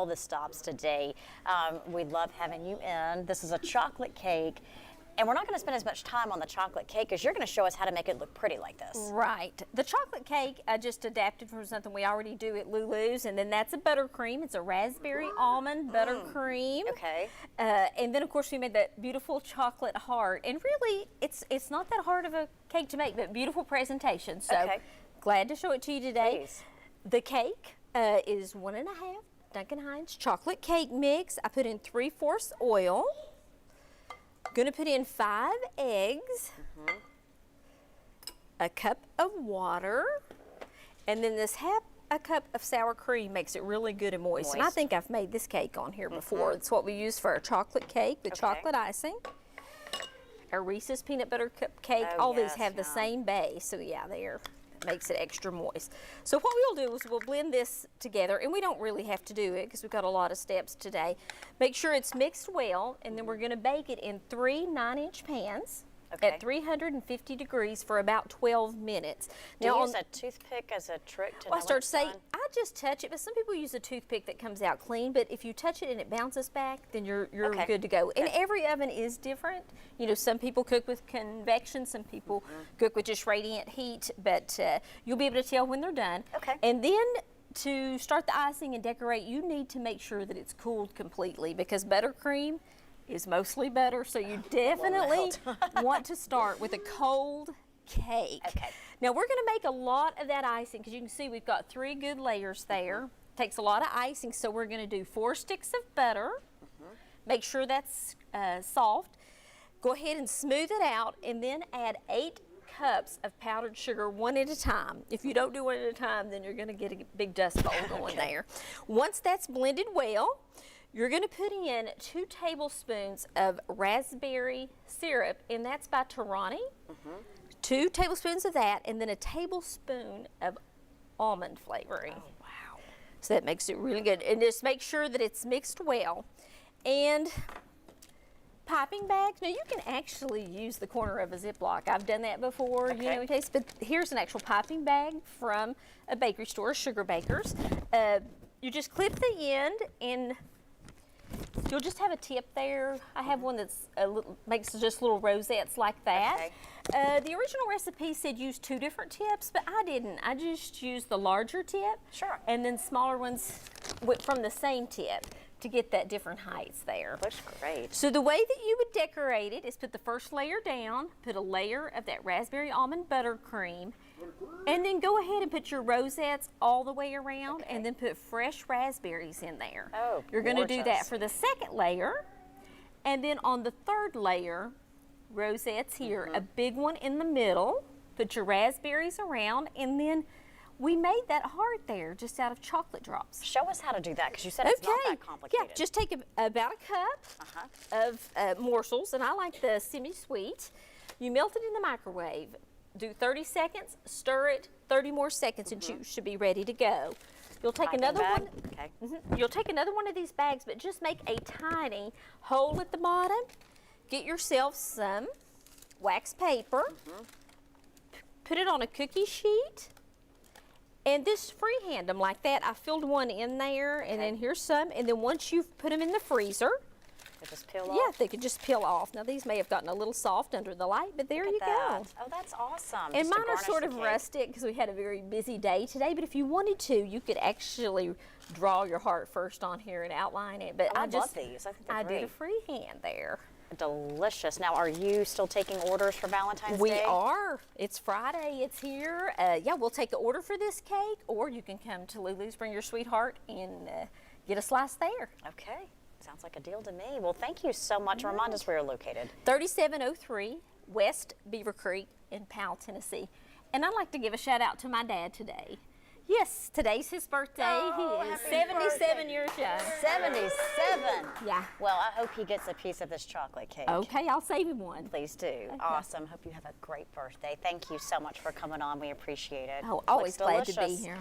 all the stops today. We love having you in. This is a chocolate cake. And we're not going to spend as much time on the chocolate cake because you're going to show us how to make it look pretty like this. Right. The chocolate cake I just adapted from something we already do at Lulu's, and then that's a buttercream. It's a raspberry almond buttercream. Okay. And then of course we made that beautiful chocolate heart. And really, it's not that hard of a cake to make, but beautiful presentation. So glad to show it to you today. Please. The cake is 1.5 Duncan Hines chocolate cake mix. I put in 3/4 oil. Gonna put in 5 eggs, a cup of water, and then this half a cup of sour cream makes it really good and moist. And I think I've made this cake on here before. It's what we use for our chocolate cake with chocolate icing. Our Reese's peanut butter cupcake, all these have the same base, so yeah, makes it extra moist. So what we'll do is we'll blend this together, and we don't really have to do it because we've got a lot of steps today. Make sure it's mixed well, and then we're going to bake it in 3 9-inch pans at 350 degrees for about 12 minutes. Do you use a toothpick as a trick to know I start to say, done? I just touch it, but some people use a toothpick that comes out clean, but if you touch it and it bounces back, then you're good to go. And every oven is different. You know, some people cook with convection, some people cook with just radiant heat, but you'll be able to tell when they're done. And then to start the icing and decorate, you need to make sure that it's cooled completely because buttercream is mostly butter, so you definitely want to start with a cold cake. Now we're going to make a lot of that icing because you can see we've got 3 good layers there. Takes a lot of icing, so we're going to do 4 sticks of butter. Make sure that's soft. Go ahead and smooth it out, and then add 8 cups of powdered sugar, 1 at a time. If you don't do 1 at a time, then you're going to get a big dust bowl going there. Once that's blended well, you're going to put in 2 tablespoons of raspberry syrup, and that's by Tarani. 2 tablespoons of that, and then a tablespoon of almond flavoring. Oh, wow. So that makes it really good. And just make sure that it's mixed well. And piping bags, now you can actually use the corner of a Ziploc. I've done that before, you know, in case, but here's an actual piping bag from a bakery store, Sugar Bakers. You just clip the end, and you'll just have a tip there. I have one that's makes just little rosettes like that. The original recipe said use 2 different tips, but I didn't. I just used the larger tip. And then smaller ones from the same tip to get that different heights there. Looks great. So the way that you would decorate it is put the first layer down, put a layer of that raspberry almond buttercream, and then go ahead and put your rosettes all the way around, and then put fresh raspberries in there. Oh, you're going to do that for the second layer, and then on the third layer, rosettes here, a big one in the middle, put your raspberries around, and then we made that heart there just out of chocolate drops. Show us how to do that because you said it's not that complicated. Yeah, just take about a cup of morsels, and I like the semi-sweet. You melt it in the microwave. Do 30 seconds, stir it, 30 more seconds, and you should be ready to go. You'll take another one. You'll take another one of these bags, but just make a tiny hole at the bottom. Get yourself some wax paper. Put it on a cookie sheet. And just freehand them like that. I filled one in there, and then here's some. And then once you've put them in the freezer, they just peel off? Yeah, they could just peel off. Now these may have gotten a little soft under the light, but there you go. Oh, that's awesome. And mine are sort of rustic because we had a very busy day today, but if you wanted to, you could actually draw your heart first on here and outline it. But I love these. I think they're great. I did a freehand there. Delicious. Now, are you still taking orders for Valentine's Day? We are. It's Friday. It's here. Yeah, we'll take the order for this cake, or you can come to Lulu's, bring your sweetheart, and get a slice there. Okay. Sounds like a deal to me. Well, thank you so much. Remind us where you're located. 3703 West Beaver Creek in Powell, Tennessee. And I'd like to give a shout out to my dad today. Yes, today's his birthday. Oh, he is 77 years young. 77? Yeah. Well, I hope he gets a piece of this chocolate cake. Okay, I'll save him one. Please do. Okay. Awesome. Hope you have a great birthday. Thank you so much for coming on. We appreciate it. Oh, always glad to be here.